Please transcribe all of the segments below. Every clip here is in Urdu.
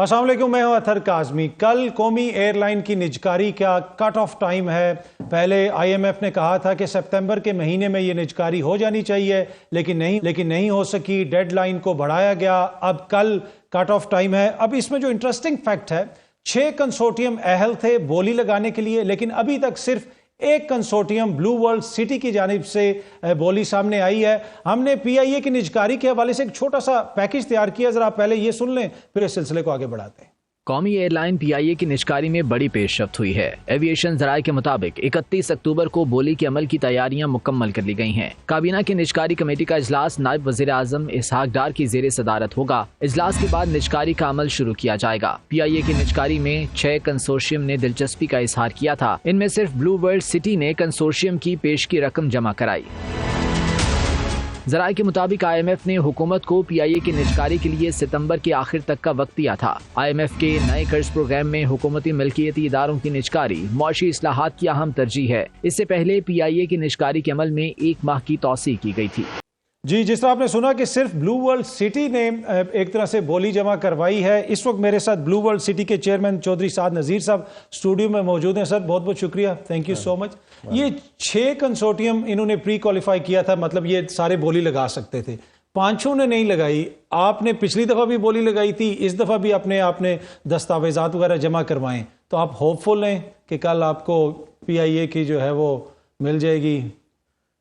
السلام علیکم، میں ہوں اطہر کاظمی۔ کل قومی ایئر لائن کی نجکاری کا کٹ آف ٹائم ہے۔ پہلے آئی ایم ایف نے کہا تھا کہ سپتمبر کے مہینے میں یہ نجکاری ہو جانی چاہیے، لیکن نہیں ہو سکی، ڈیڈ لائن کو بڑھایا گیا۔ اب کل کٹ آف ٹائم ہے۔ اب اس میں جو انٹرسٹنگ فیکٹ ہے، 6 کنسورٹیم اہل تھے بولی لگانے کے لیے، لیکن ابھی تک صرف ایک کنسورٹیم بلو ورلڈ سٹی کی جانب سے بولی سامنے آئی ہے۔ ہم نے پی آئی اے کی نجکاری کے حوالے سے ایک چھوٹا سا پیکج تیار کیا، ذرا پہلے یہ سن لیں پھر اس سلسلے کو آگے بڑھاتے ہیں۔ قومی ایئر لائن پی آئی اے کی نجکاری میں بڑی پیش رفت ہوئی ہے۔ ایویشن ذرائع کے مطابق 31 اکتوبر کو بولی کے عمل کی تیاریاں مکمل کر لی گئی ہیں۔ کابینہ کی نجکاری کمیٹی کا اجلاس نائب وزیر اعظم اسحاق ڈار کی زیر صدارت ہوگا۔ اجلاس کے بعد نجکاری کا عمل شروع کیا جائے گا۔ پی آئی اے کی نجکاری میں 6 کنسورشیم نے دلچسپی کا اظہار کیا تھا۔ ان میں صرف بلو ورلڈ سٹی نے کنسورشیم کی پیشگی رقم جمع کرائی۔ ذرائع کے مطابق آئی ایم ایف نے حکومت کو پی آئی اے کی نجکاری کے لیے ستمبر کے آخر تک کا وقت دیا تھا۔ آئی ایم ایف کے نئے قرض پروگرام میں حکومتی ملکیتی اداروں کی نجکاری معاشی اصلاحات کی اہم ترجیح ہے۔ اس سے پہلے پی آئی اے کی نجکاری کے عمل میں 1 ماہ کی توسیع کی گئی تھی۔ جی، جس طرح آپ نے سنا کہ صرف بلو ورلڈ سٹی نے ایک طرح سے بولی جمع کروائی ہے۔ اس وقت میرے ساتھ بلو ورلڈ سٹی کے چیئرمین چودھری سعد نذیر صاحب اسٹوڈیو میں موجود ہیں۔ سر بہت بہت شکریہ، تھینک یو سو مچ۔ یہ 6 کنسورٹیم انہوں نے پری کوالیفائی کیا تھا، مطلب یہ سارے بولی لگا سکتے تھے، 5 نے نہیں لگائی۔ آپ نے پچھلی دفعہ بھی بولی لگائی تھی، اس دفعہ بھی آپ نے دستاویزات وغیرہ جمع کروائیں، تو آپ ہوپ فل ہیں کہ کل آپ کو پی آئی اے کی جو ہے وہ مل جائے گی؟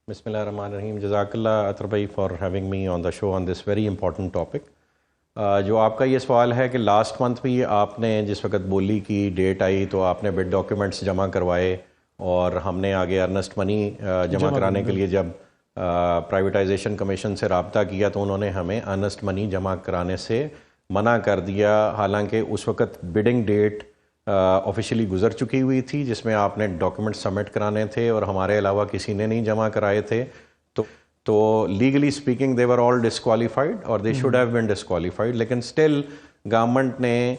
بسم اللہ الرحمن الرحیم۔ جزاک اللہ اطہر بھائی for having me on the show on this very important topic. جو آپ کا یہ سوال ہے کہ لاسٹ منتھ بھی آپ نے جس وقت بولی کی ڈیٹ آئی تو آپ نے بڈ ڈاکیومنٹس جمع کروائے، اور ہم نے آگے ارنسٹ منی جمع کرانے کے لیے جب پرائیویٹائزیشن کمیشن سے رابطہ کیا تو انہوں نے ہمیں ارنسٹ منی جمع کرانے سے منع کر دیا، حالانکہ اس وقت بڈنگ ڈیٹ آفیشلی گزر چکی ہوئی تھی جس میں آپ نے ڈاکیومنٹ سبمٹ کرانے تھے، اور ہمارے علاوہ کسی نے نہیں جمع کرائے تھے۔ تو legally speaking they were all disqualified, اور they should have been disqualified, لیکن اسٹل گورنمنٹ نے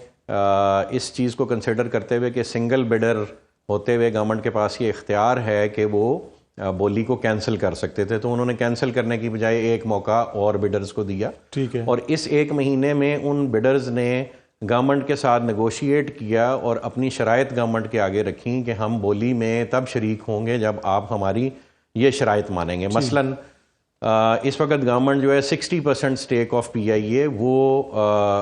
اس چیز کو کنسیڈر کرتے ہوئے کہ سنگل بڈر ہوتے ہوئے گورنمنٹ کے پاس یہ اختیار ہے کہ وہ بولی کو کینسل کر سکتے تھے، تو انہوں نے کینسل کرنے کی بجائے ایک موقع اور بڈرز کو دیا۔ ٹھیک ہے۔ اور اس 1 مہینے میں ان بڈرز نے گورنمنٹ کے ساتھ نیگوشیٹ کیا اور اپنی شرائط گورنمنٹ کے آگے رکھیں کہ ہم بولی میں تب شریک ہوں گے جب آپ ہماری یہ شرائط مانیں گے۔ مثلاً اس وقت گورنمنٹ جو ہے 60% اسٹیک آف پی آئی اے وہ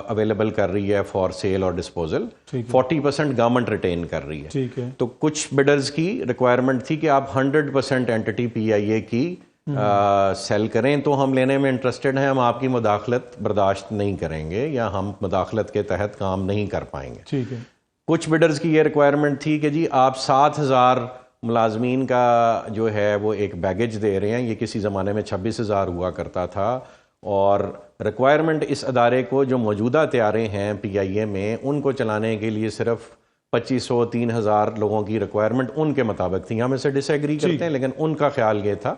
اویلیبل کر رہی ہے فار سیل اور ڈسپوزل، 40% گورنمنٹ ریٹین کر رہی ہے۔ ٹھیک ہے۔ تو کچھ بڈرز کی ریکوائرمنٹ تھی کہ آپ 100% اینٹی پی آئی اے کی سیل کریں، تو ہم لینے میں انٹرسٹڈ ہیں، ہم آپ کی مداخلت برداشت نہیں کریں گے یا ہم مداخلت کے تحت کام نہیں کر پائیں گے۔ ٹھیک ہے۔ کچھ بڈرز کی یہ ریکوائرمنٹ تھی کہ جی آپ 7,000 ملازمین کا جو ہے وہ ایک بیگیج دے رہے ہیں، یہ کسی زمانے میں 26,000 ہوا کرتا تھا، اور ریکوائرمنٹ اس ادارے کو جو موجودہ طیارے ہیں پی آئی اے میں ان کو چلانے کے لیے صرف 2,500 3,000 لوگوں کی ریکوائرمنٹ ان کے مطابق تھی۔ ہم اس سے ڈس ایگری کرتے ہیں، لیکن ان کا خیال یہ تھا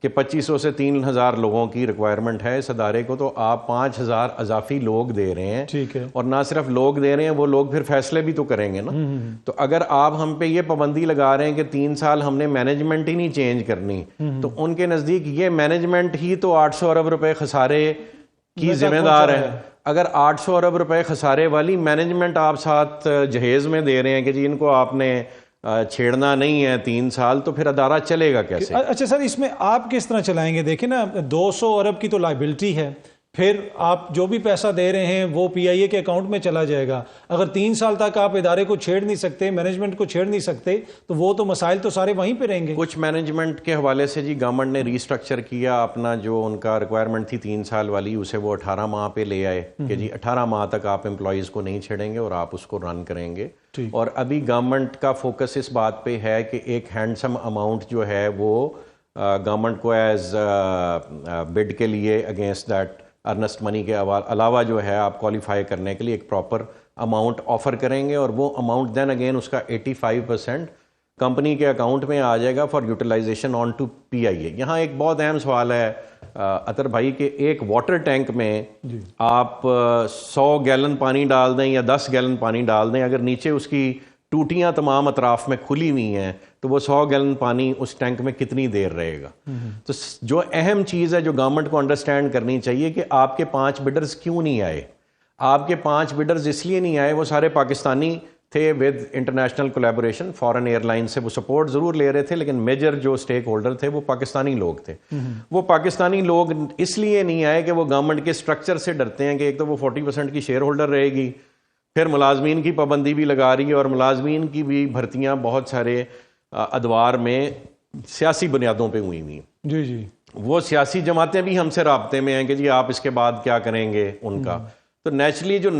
کہ 2,500 سے 3,000 لوگوں کی ریکوائرمنٹ ہے اس ادارے کو، تو آپ 5,000 اضافی لوگ دے رہے ہیں۔ ٹھیک ہے۔ اور نہ صرف لوگ دے رہے ہیں، وہ لوگ پھر فیصلے بھی تو کریں گے نا۔ تو اگر آپ ہم پہ یہ پابندی لگا رہے ہیں کہ 3 سال ہم نے مینجمنٹ ہی نہیں چینج کرنی، تو ان کے نزدیک یہ مینجمنٹ ہی تو 800 ارب روپے خسارے کی ذمہ دار ہے۔ اگر 800 ارب روپے خسارے والی مینجمنٹ آپ ساتھ جہیز میں دے رہے ہیں کہ جی ان کو آپ نے چھیڑنا نہیں ہے 3 سال، تو پھر ادارہ چلے گا کیسے؟ اچھا سر، اس میں آپ کس طرح چلائیں گے؟ دیکھیں نا، 200 ارب کی تو لائبلٹی ہے، پھر آپ جو بھی پیسہ دے رہے ہیں وہ پی آئی اے کے اکاؤنٹ میں چلا جائے گا۔ اگر 3 سال تک آپ ادارے کو چھیڑ نہیں سکتے، مینجمنٹ کو چھیڑ نہیں سکتے، تو وہ تو مسائل تو سارے وہیں پہ رہیں گے۔ کچھ مینجمنٹ کے حوالے سے جی گورنمنٹ نے ری اسٹرکچر کیا اپنا، جو ان کا ریکوائرمنٹ تھی 3 سال والی، اسے وہ 18 ماہ پہ لے آئے کہ جی 18 ماہ تک آپ امپلائیز کو نہیں چھیڑیں گے اور آپ اس کو رن کریں گے۔ اور ابھی گورنمنٹ کا فوکس اس بات پہ ہے کہ ایک ہینڈسم اماؤنٹ جو ہے وہ گورنمنٹ کو ایز بڈ کے لیے اگینسٹ دیٹ ارنسٹ منی کے علاوہ جو ہے آپ کوالیفائی کرنے کے لیے ایک پراپر اماؤنٹ آفر کریں گے، اور وہ اماؤنٹ دین اگین اس کا 85% کمپنی کے اکاؤنٹ میں آ جائے گا فار یوٹیلائزیشن آن ٹو پی آئی اے۔ یہاں ایک بہت اہم سوال ہے اطہر بھائی کہ ایک واٹر ٹینک میں آپ 100 گیلن پانی ڈال دیں یا 10 گیلن پانی ڈال دیں، اگر نیچے اس کی ٹوٹیاں تمام اطراف میں کھلی ہوئی ہیں تو وہ 100 گیلن پانی اس ٹینک میں کتنی دیر رہے گا؟ تو جو اہم چیز ہے جو گورنمنٹ کو انڈرسٹینڈ کرنی چاہیے کہ آپ کے 5 بڈرز کیوں نہیں آئے۔ آپ کے 5 بڈرز اس لیے نہیں آئے, وہ سارے پاکستانی تھے with international collaboration. Foreign airline سے وہ سپورٹ ضرور لے رہے تھے, لیکن میجر جو اسٹیک ہولڈر تھے وہ پاکستانی لوگ تھے. وہ پاکستانی لوگ اس لیے نہیں آئے کہ وہ گورنمنٹ کے اسٹرکچر سے ڈرتے ہیں کہ ایک تو وہ 40% کی شیئر ہولڈر رہے گی, پھر ملازمین کی پابندی بھی لگا رہی ہے, اور ملازمین کی بھی بھرتیاں بہت سارے ادوار میں سیاسی بنیادوں پہ ہوئی ہوئی. جی جی, وہ سیاسی جماعتیں بھی ہم سے رابطے میں ہیں کہ جی آپ اس کے بعد کیا کریں گے ان کا. تو نیچرلی جو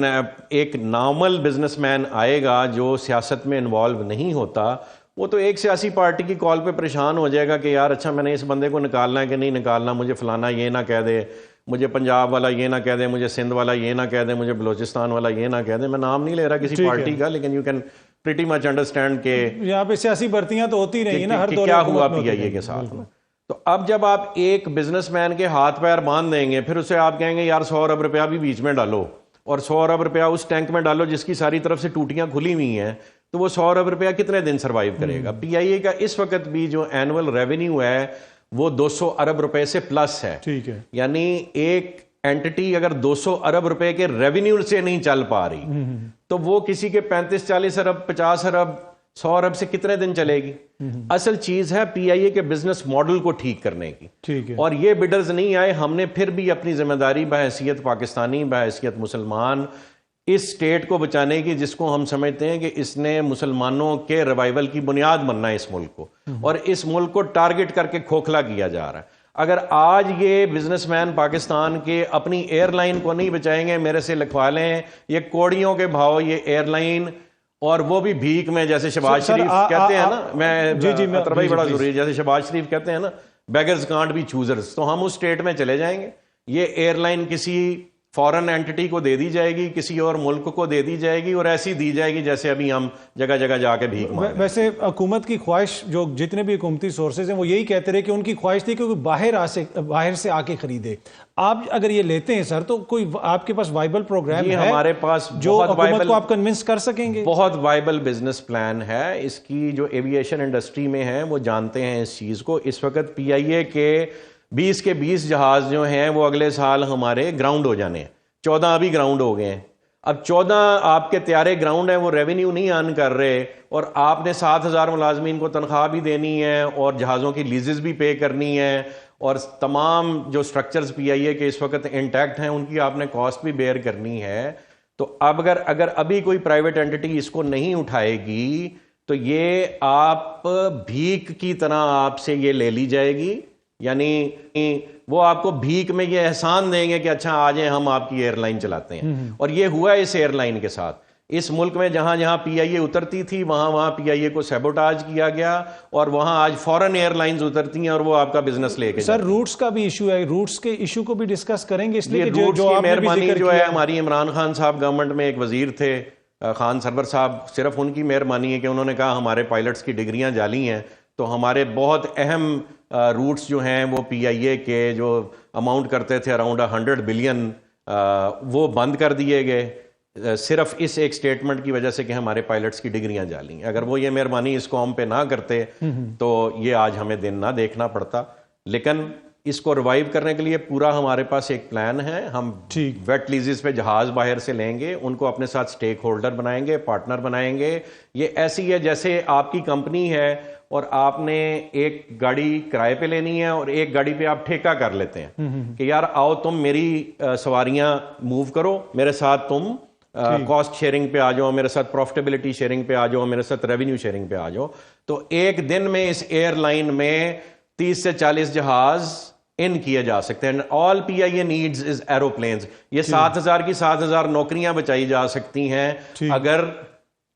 ایک نارمل بزنس مین آئے گا جو سیاست میں انوالو نہیں ہوتا, وہ تو ایک سیاسی پارٹی کی کال پہ پریشان ہو جائے گا کہ یار اچھا میں نے اس بندے کو نکالنا ہے کہ نہیں نکالنا, مجھے فلانا یہ نہ کہہ دے, مجھے پنجاب والا یہ نہ کہہ دے, مجھے سندھ والا یہ نہ کہہ دے, مجھے بلوچستان والا یہ نہ کہہ دے. میں نام نہیں لے رہا کسی پارٹی کا, لیکن you can pretty much understand کہ یہاں پہ سیاسی بھرتیاں تو ہوتی رہی ہیں نا ہر دور, کیا ہوا پی آئی اے کے ساتھ میں. تو اب جب آپ ایک بزنس مین کے ہاتھ پیر باندھ دیں گے, پھر اسے آپ کہیں گے یار 100 ارب روپیہ بھی بیچ میں ڈالو, اور 100 ارب روپیہ اس ٹینک میں ڈالو جس کی ساری طرف سے ٹوٹیاں کھلی ہوئی ہیں, تو وہ 100 ارب روپیہ کتنے دن سروائیو کرے گا؟ پی آئی اے کا اس وقت بھی جو اینول ریونیو ہے وہ 200 ارب روپے سے پلس ہے. ٹھیک ہے, یعنی ایک اینٹی اگر 200 ارب روپے کے ریونیو سے نہیں چل پا رہی, تو وہ کسی کے 35-40 ارب 50 ارب 100 ارب سے کتنے دن چلے گی؟ اصل چیز ہے پی آئی اے کے بزنس ماڈل کو ٹھیک کرنے کی. ٹھیک ہے, اور یہ بڈرز نہیں آئے, ہم نے پھر بھی اپنی ذمہ داری بحیثیت پاکستانی, بحیثیت مسلمان اس اسٹیٹ کو بچانے کی, جس کو ہم سمجھتے ہیں کہ اس نے مسلمانوں کے ریوائول کی بنیاد بننا ہے اس ملک کو, اور اس ملک کو ٹارگٹ کر کے کھوکھلا کیا جا رہا ہے. اگر آج یہ بزنس مین پاکستان کے اپنی ایئر لائن کو نہیں بچائیں گے, میرے سے لکھوا لیں یہ کوڑیوں کے بھاؤ یہ ایئر لائن, اور وہ بھی بھیک میں, جیسے شہباز شریف کہتے ہیں نا, میں اطہر بھائی بڑا ضروری ہے, جیسے شہباز شریف کہتے ہیں نا بیگرز کانٹ بی چوزرز, تو ہم اس اسٹیٹ میں چلے جائیں گے. یہ ایئر لائن کسی فورن اینٹی کو دے دی جائے گی, کسی اور ملک کو دے دی جائے گی, اور ایسی دی جائے گی جیسے ابھی ہم جگہ جگہ جا کے بھیک مانگیں. ویسے حکومت کی خواہش, جو جتنے بھی حکومتی سورسز ہیں وہ یہی کہتے رہے کہ ان کی خواہش تھی کہ کوئی باہر سے آ کے خریدے. آپ اگر یہ لیتے ہیں سر, تو کوئی آپ کے پاس وائبل پروگرام ہے ہمارے پاس جو حکومت کو آپ کنونس کر سکیں گے؟ بہت وائبل بزنس پلان ہے. اس کی جو ایویشن انڈسٹری میں ہیں وہ جانتے ہیں اس چیز کو. اس وقت پی آئی اے کے 20 کے 20 جہاز جو ہیں وہ اگلے سال ہمارے گراؤنڈ ہو جانے ہیں. 14 ابھی گراؤنڈ ہو گئے ہیں. اب 14 آپ کے تیارے گراؤنڈ ہیں, وہ ریونیو نہیں ارن کر رہے, اور آپ نے 7,000 ملازمین کو تنخواہ بھی دینی ہے, اور جہازوں کی لیزز بھی پے کرنی ہے, اور تمام جو سٹرکچرز پی آئی اے کے اس وقت انٹیکٹ ہیں ان کی آپ نے کاسٹ بھی بیئر کرنی ہے. تو اب اگر ابھی کوئی پرائیویٹ اینٹی اس کو نہیں اٹھائے گی, تو یہ آپ بھیک کی طرح آپ سے یہ لے لی جائے گی. یعنی وہ آپ کو بھیک میں یہ احسان دیں گے کہ اچھا آ جائیں ہم آپ کی ایئر لائن چلاتے ہیں. اور یہ ہوا ہے اس ایئر لائن کے ساتھ. اس ملک میں جہاں جہاں پی آئی اے اترتی تھی وہاں پی آئی اے کو سیبوٹاج کیا گیا, اور وہاں آج فورن ایئر لائنز اترتی ہیں اور وہ آپ کا بزنس لے کے. سر روٹس کا بھی ایشو ہے, روٹس کے ایشو کو بھی ڈسکس کریں گے, اس لیے روٹس کی مہربانی جو ہے ہماری عمران خان صاحب گورنمنٹ میں ایک وزیر تھے خان سرور صاحب, صرف ان کی مہربانی ہے کہ انہوں نے کہا ہمارے پائلٹس کی ڈگریاں جعلی ہیں, تو ہمارے بہت اہم روٹس جو ہیں وہ پی آئی اے کے جو اماؤنٹ کرتے تھے اراؤنڈ 100 بلین, وہ بند کر دیے گئے صرف اس ایک سٹیٹمنٹ کی وجہ سے کہ ہمارے پائلٹس کی ڈگریاں جعلی ہیں. اگر وہ یہ مہربانی اس قوم پہ نہ کرتے تو یہ آج ہمیں دن نہ دیکھنا پڑتا. لیکن اس کو ریوائیو کرنے کے لیے پورا ہمارے پاس ایک پلان ہے. ہم ویٹ لیزز پہ جہاز باہر سے لیں گے, ان کو اپنے ساتھ سٹیک ہولڈر بنائیں گے, پارٹنر بنائیں گے. یہ ایسی ہے جیسے آپ کی کمپنی ہے اور آپ نے ایک گاڑی کرائے پہ لینی ہے اور ایک گاڑی پہ آپ ٹھیکہ کر لیتے ہیں کہ یار آؤ تم میری سواریاں موو کرو, میرے ساتھ تم کاسٹ شیئرنگ پہ آ جاؤ, میرے ساتھ پروفٹیبلٹی شیئرنگ پہ آ جاؤ, میرے ساتھ ریونیو شیئرنگ پہ آ جاؤ. تو ایک دن میں اس ایئر لائن میں 30 سے 40 جہاز ان کیے جا سکتے ہیں. آل پی آئی اے نیڈز از ایروپلینز. یہ 7,000 کی 7,000 نوکریاں بچائی جا سکتی ہیں اگر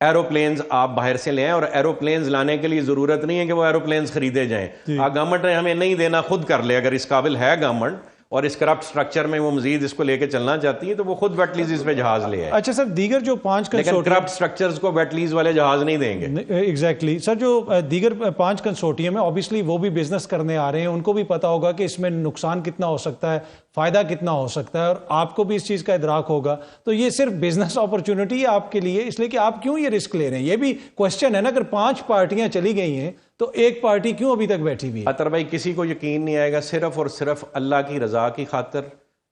ایروپلینز آپ باہر سے لیں. اور ایروپلینز لانے کے لیے ضرورت نہیں ہے کہ وہ ایروپلینز خریدے جائیں. گورنمنٹ نے ہمیں نہیں دینا, خود کر لے. اگر اس قابل ہے گورنمنٹ اور اس کرپٹ سٹرکچر میں وہ مزید اس کو لے کے چلنا چاہتی ہے تو وہ خود ویٹ لیزز پہ جہاز لے آئے. اچھا سر, دیگر جو 5 لیکن کرپٹ سٹرکچرز کو ویٹ لیز والے جہاز نہیں دیں گے. ایگزیکٹلی سر, جو دیگر 5 کنسورٹیم ہیں اوبیسلی وہ بھی بزنس کرنے آ رہے ہیں, ان کو بھی پتا ہوگا کہ اس میں نقصان کتنا ہو سکتا ہے, فائدہ کتنا ہو سکتا ہے, اور آپ کو بھی اس چیز کا ادراک ہوگا. تو یہ صرف بزنس اپرچونٹی ہے آپ کے لیے, اس لیے کہ آپ کیوں یہ رسک لے رہے ہیں. یہ بھی کوشچن ہے نا, اگر 5 پارٹیاں چلی گئی ہیں تو ایک پارٹی کیوں ابھی تک بیٹھی ہوئی ہے؟ اطہر بھائی کسی کو یقین نہیں آئے گا, صرف اور صرف اللہ کی رضا کی خاطر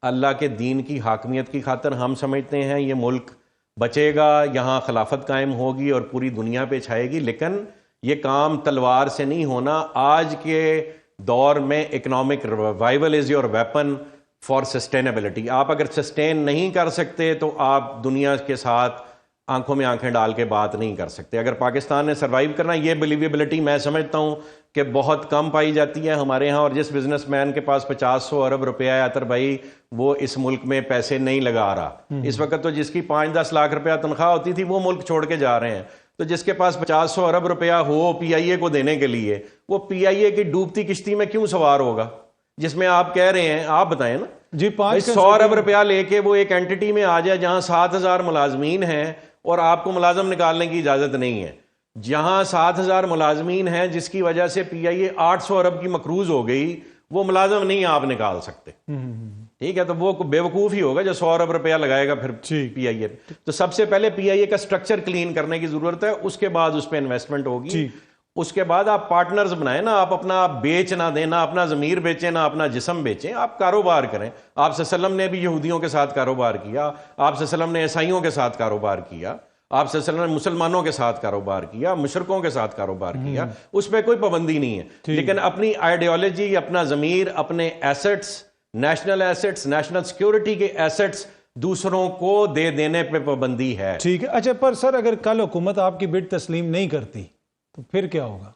اللہ کے دین کی حاکمیت کی خاطر ہم سمجھتے ہیں یہ ملک بچے گا، یہاں خلافت قائم ہوگی اور پوری دنیا پہ چھائے گی، لیکن یہ کام تلوار سے نہیں ہونا۔ آج کے دور میں economic revival is your weapon for sustainability. آپ اگر سسٹین نہیں کر سکتے تو آپ دنیا کے ساتھ آنکھوں میں آنکھیں ڈال کے بات نہیں کر سکتے۔ اگر پاکستان نے سروائیو کرنا، یہ بلیویبلٹی میں سمجھتا ہوں کہ بہت کم پائی جاتی ہے ہمارے ہاں، اور جس بزنس مین کے پاس 50-100 ارب روپیہ ہے عطر بھائی، وہ اس ملک میں پیسے نہیں لگا رہا۔ اس وقت تو جس کی 5-10 لاکھ روپیہ تنخواہ ہوتی تھی وہ ملک چھوڑ کے جا رہے ہیں۔ تو جس کے پاس 50-100 ارب روپیہ ہو پی آئی اے کو دینے کے لیے، وہ پی آئی اے کی ڈوبتی کشتی میں کیوں سوار ہوگا جس میں آپ کہہ رہے ہیں؟ آپ بتائیں نا جی، 100 ارب روپیہ لے کے وہ ایک اینٹی میں آ جائے جہاں 7,000 ملازمین ہیں اور آپ کو ملازم نکالنے کی اجازت نہیں ہے، جہاں 7,000 ملازمین ہیں جس کی وجہ سے پی آئی اے 800 ارب کی مقروض ہو گئی، وہ ملازم نہیں آپ نکال سکتے۔ ٹھیک ہے، تو وہ بے وقوف ہی ہوگا جو 100 ارب روپیہ لگائے گا پھر پی آئی اے۔ تو سب سے پہلے پی آئی اے کا سٹرکچر کلین کرنے کی ضرورت ہے، اس کے بعد اس پہ انویسٹمنٹ ہوگی۔ اس کے بعد آپ پارٹنرز بنائیں نا، آپ اپنا بیچ نہ دیں، نہ اپنا ضمیر بیچیں، نہ اپنا جسم بیچیں، آپ کاروبار کریں۔ آپ صلی اللہ علیہ وسلم نے بھی یہودیوں کے ساتھ کاروبار کیا، آپ صلی اللہ علیہ وسلم نے عیسائیوں کے ساتھ کاروبار کیا، آپ صلی اللہ علیہ وسلم نے مسلمانوں کے ساتھ کاروبار کیا، مشرکوں کے ساتھ کاروبار کیا، اس پہ کوئی پابندی نہیں ہے، لیکن اپنی آئیڈیالوجی، اپنا ضمیر، اپنے assets, national assets, national security کے ایسٹس دوسروں کو دے دینے پہ پابندی ہے۔ ٹھیک ہے، اچھا، پر سر اگر کل حکومت آپ کی بڈ تسلیم نہیں کرتی تو پھر کیا ہوگا؟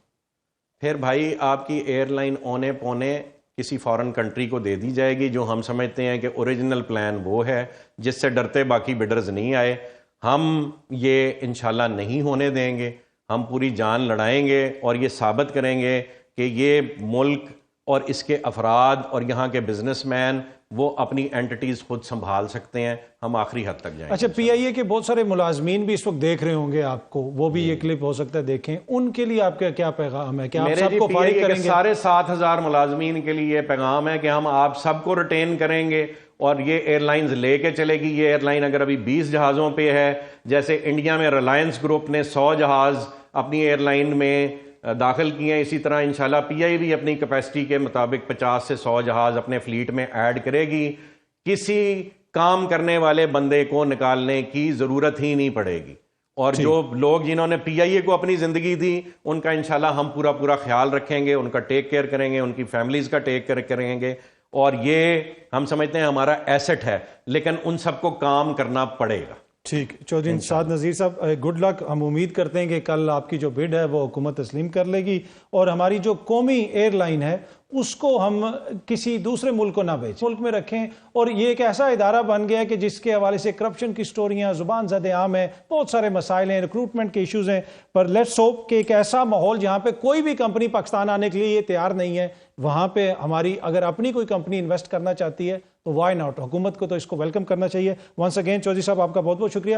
پھر بھائی آپ کی ایئر لائن اونے پونے کسی فارن کنٹری کو دے دی جائے گی، جو ہم سمجھتے ہیں کہ اوریجنل پلان وہ ہے، جس سے ڈرتے باقی بڈرز نہیں آئے۔ ہم یہ انشاءاللہ نہیں ہونے دیں گے، ہم پوری جان لڑائیں گے اور یہ ثابت کریں گے کہ یہ ملک اور اس کے افراد اور یہاں کے بزنس مین وہ اپنی اینٹیز خود سنبھال سکتے ہیں، ہم آخری حد تک جائیں۔ اچھا، پی آئی اے کے بہت سارے ملازمین بھی اس وقت دیکھ رہے ہوں گے آپ کو، وہ بھی یہ کلپ ہو سکتا ہے دیکھیں، ان کے لیے آپ کا کیا پیغام ہے؟ کیا آپ سب کو فارغ کریں گے؟ سارے 7,000 ملازمین کے لیے یہ پیغام ہے کہ ہم آپ سب کو ریٹین کریں گے اور یہ ایئر لائنز لے کے چلے گی۔ یہ ایئر لائن اگر ابھی 20 جہازوں پہ ہے، جیسے انڈیا میں ریلائنس گروپ نے 100 جہاز اپنی ایئر لائن میں داخل کیے ہیں، اسی طرح انشاءاللہ پی آئی بھی اپنی کیپیسٹی کے مطابق 50 سے 100 جہاز اپنے فلیٹ میں ایڈ کرے گی۔ کسی کام کرنے والے بندے کو نکالنے کی ضرورت ہی نہیں پڑے گی، اور جو لوگ جنہوں نے پی آئی اے کو اپنی زندگی دی ان کا انشاءاللہ ہم پورا خیال رکھیں گے، ان کا ٹیک کیئر کریں گے، ان کی فیملیز کا ٹیک کیئر کریں گے، اور یہ ہم سمجھتے ہیں ہمارا ایسٹ ہے، لیکن ان سب کو کام کرنا پڑے گا۔ ٹھیک، چودھری سعد نذیر صاحب، گڈ لک۔ ہم امید کرتے ہیں کہ کل آپ کی جو بڈ ہے وہ حکومت تسلیم کر لے گی، اور ہماری جو قومی ایئر لائن ہے اس کو ہم کسی دوسرے ملک کو نہ بیچیں، ملک میں رکھیں۔ اور یہ ایک ایسا ادارہ بن گیا ہے کہ جس کے حوالے سے کرپشن کی سٹوریاں زبان زد عام ہیں، بہت سارے مسائل ہیں، ریکروٹمنٹ کے ایشوز ہیں، پر لیٹس ہوپ کہ ایک ایسا ماحول جہاں پہ کوئی بھی کمپنی پاکستان آنے کے لیے یہ تیار نہیں ہے، وہاں پہ ہماری اگر اپنی کوئی کمپنی انویسٹ کرنا چاہتی ہے تو وائی ناٹ، حکومت کو تو اس کو ویلکم کرنا چاہیے۔ ونس اگین چودھری صاحب، آپ کا بہت بہت شکریہ۔